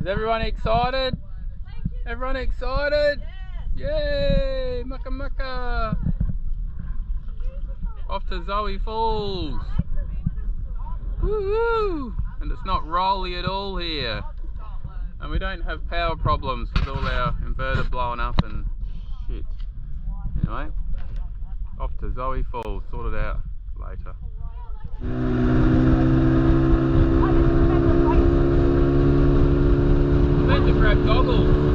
Is everyone excited? Everyone excited? Yay! Mucka mucka! Off to Zoe Falls. Woohoo! And it's not rolly at all here. And we don't have power problems with all our inverter blowing up and shit. Anyway, off to Zoe Falls, sort it out later. I meant to grab goggles.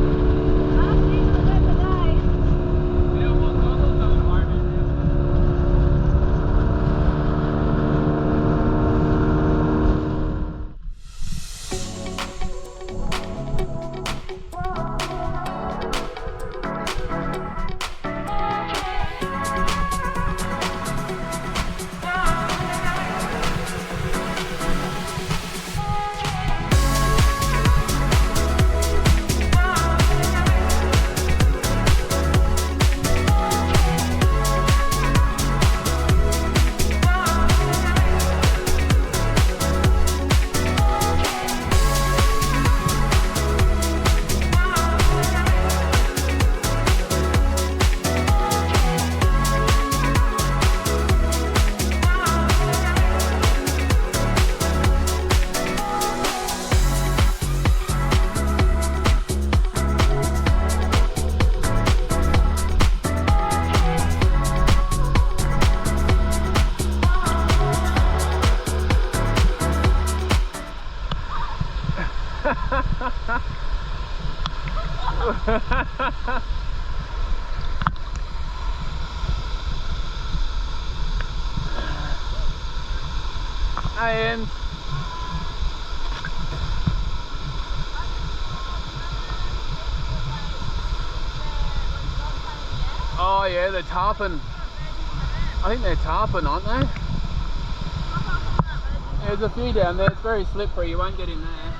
And oh yeah, they're tarpon. I think they're tarpon, aren't they? There's a few down there. It's very slippery. You won't get in there.